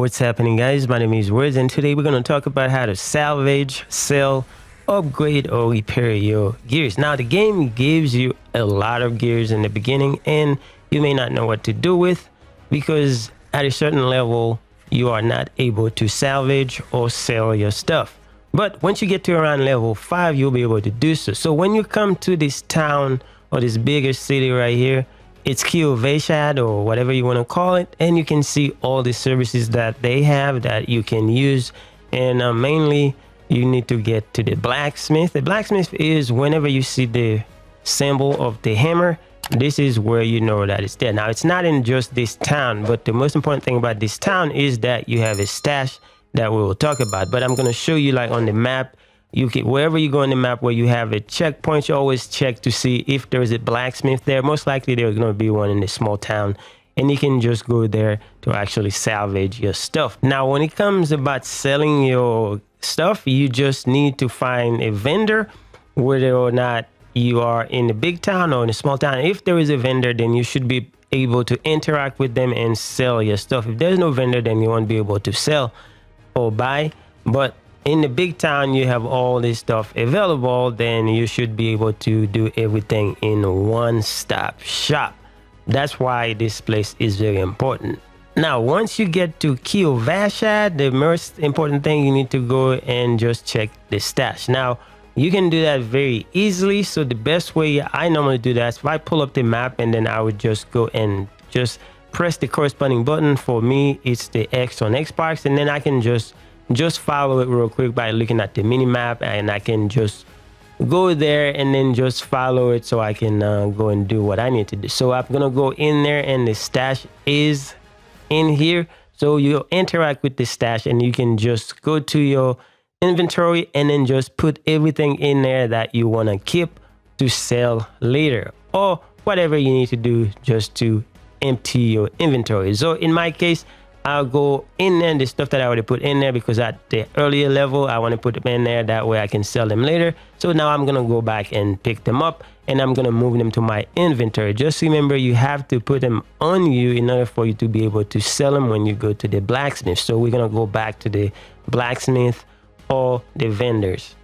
What's happening, guys? My name is Words, and today we're going to talk about how to salvage, sell, upgrade, or repair your gears. Now, the game gives you a lot of gears in the beginning, and you may not know what to do with because at a certain level, you are not able to salvage or sell your stuff. But once you get to around level 5, you'll be able to do so. So when you come to this town or this bigger city right here, it's Salvage or whatever you want to call it, and you can see all the services that they have that you can use. And mainly you need to get to the blacksmith. The blacksmith is whenever you see the symbol of the hammer, this is where you know that it's there. Now, it's not in just this town, but the most important thing about this town is that you have a stash that we will talk about. But I'm going to show you, like, on the map. You can, wherever you go on the map where you have a checkpoint, you always check to see if there is a blacksmith there. Most likely there's going to be one in this small town, and you can just go there to actually salvage your stuff. Now, when it comes about selling your stuff, you just need to find a vendor, whether or not you are in a big town or in a small town. If there is a vendor, then you should be able to interact with them and sell your stuff. If there's no vendor, then you won't be able to sell or buy. But in the big town, you have all this stuff available, then you should be able to do everything in one-stop shop. That's why this place is very important. Now, once you get to Salvage, the most important thing, you need to go and just check the stash. Now, you can do that very easily. So the best way I normally do that is if I pull up the map, and then I would just go and just press the corresponding button. For me, it's the X on Xbox, and then I can just follow it real quick by looking at the mini map, and I can just go there and then just follow it so I can go and do what I need to do. So I'm gonna go in there, and the stash is in here. So you interact with the stash, and you can just go to your inventory and then just put everything in there that you want to keep to sell later, or whatever you need to do just to empty your inventory. So in my case, I'll go in there, the stuff that I already put in there, because at the earlier level, I want to put them in there. That way I can sell them later. So now I'm going to go back and pick them up, and I'm going to move them to my inventory. Just remember, you have to put them on you in order for you to be able to sell them when you go to the blacksmith. So we're going to go back to the blacksmith or the vendors.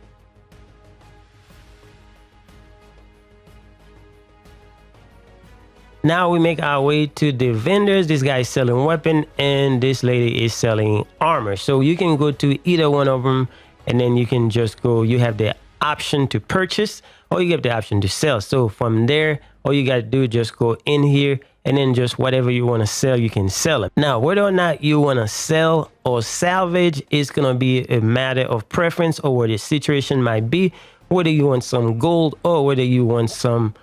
Now we make our way to the vendors. This guy is selling weapon, and this lady is selling armor. So you can go to either one of them, and then you can just go. You have the option to purchase, or you have the option to sell. So from there, all you got to do is just go in here, and then just whatever you want to sell, you can sell it. Now, whether or not you want to sell or salvage is going to be a matter of preference, or what the situation might be, whether you want some gold or whether you want some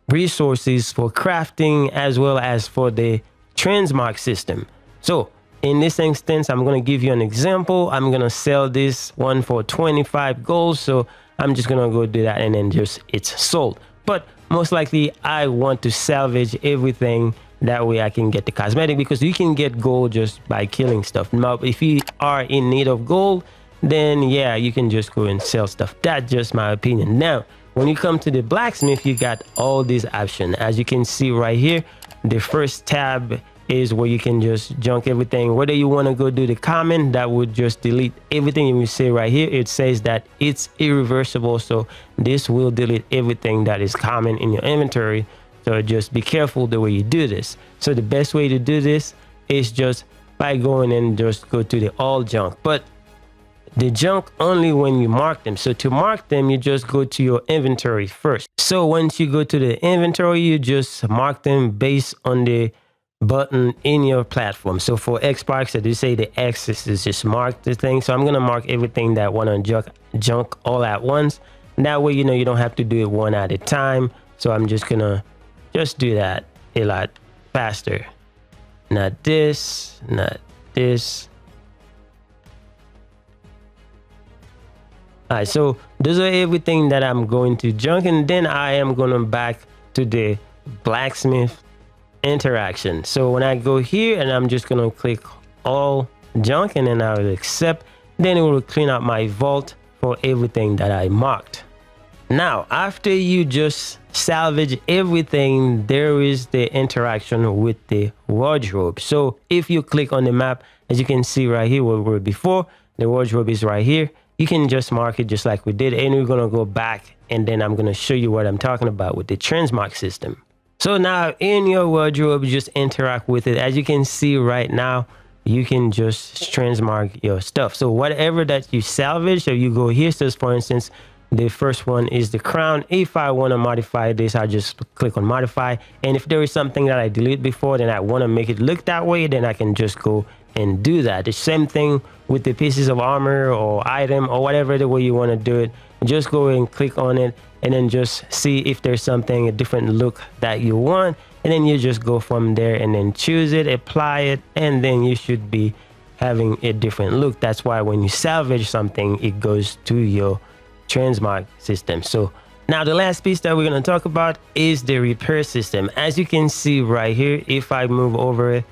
resources for crafting, as well as for the transmog system. So in this instance, I'm going to give you an example. I'm going to sell this one for 25 gold. So I'm just going to go do that, and then just it's sold. But most likely I want to salvage everything. That way I can get the cosmetic, because you can get gold just by killing stuff. Now, if you are in need of gold, then yeah, you can just go and sell stuff. That's just my opinion. Now, when you come to the blacksmith, you got all these options. As you can see right here, the first tab is where you can just junk everything. Whether you want to go do the common, that would just delete everything. And you see right here, it says that it's irreversible. So this will delete everything that is common in your inventory. So just be careful the way you do this. So the best way to do this is just by going and just go to the all junk. But the junk only when you mark them. So to mark them, you just go to your inventory first. So once you go to the inventory, you just mark them based on the button in your platform. So for Xbox, as you say, the X is just mark the thing. So I'm going to mark everything that want to junk all at once. And that way, you know, you don't have to do it one at a time. So I'm just going to just do that a lot faster. Not this, not this. Alright, so those are everything that I'm going to junk, and then I am going to back to the blacksmith interaction. So when I go here, and I'm just going to click all junk, and then I will accept, then it will clean up my vault for everything that I marked. Now, after you just salvage everything, there is the interaction with the wardrobe. So if you click on the map, as you can see right here where we were before, the wardrobe is right here. You can just mark it just like we did, and we're gonna go back and then I'm gonna show you what I'm talking about with the transmog system. So now in your wardrobe, just interact with it. As you can see right now, you can just transmog your stuff. So whatever that you salvage, so you go here. So for instance, the first one is the crown. If I want to modify this, I just click on modify. And if there is something that I deleted before, then I want to make it look that way, then I can just go and do that. The same thing with the pieces of armor or item or whatever the way you want to do it. Just go and click on it and then just see if there's something, a different look that you want. And then you just go from there and then choose it, apply it, and then you should be having a different look. That's why when you salvage something, it goes to your transmog system. So now the last piece that we're going to talk about is the repair system. As you can see right here, if I move over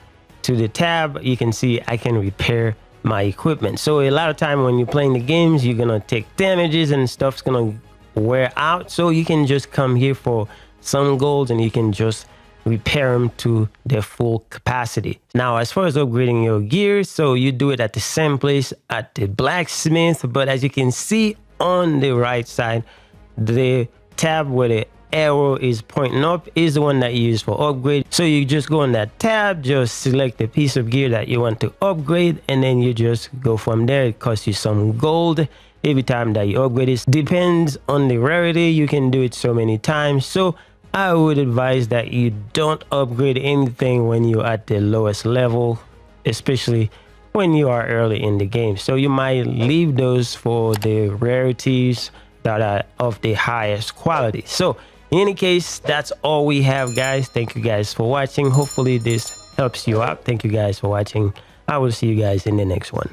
to the tab, you can see I can repair my equipment. So a lot of time when you're playing the games, you're going to take damages and stuff's going to wear out. So you can just come here for some golds and you can just repair them to their full capacity. Now, as far as upgrading your gear, so you do it at the same place at the blacksmith, but as you can see on the right side, the tab where the arrow is pointing up is the one that you use for upgrade. So you just go on that tab, just select the piece of gear that you want to upgrade, and then you just go from there. It costs you some gold every time that you upgrade it. Depends on the rarity, you can do it so many times. So I would advise that you don't upgrade anything when you're at the lowest level, especially when you are early in the game. So you might leave those for the rarities that are of the highest quality. So in any case, that's all we have, guys. Thank you guys for watching. Hopefully this helps you out. Thank you guys for watching. I will see you guys in the next one.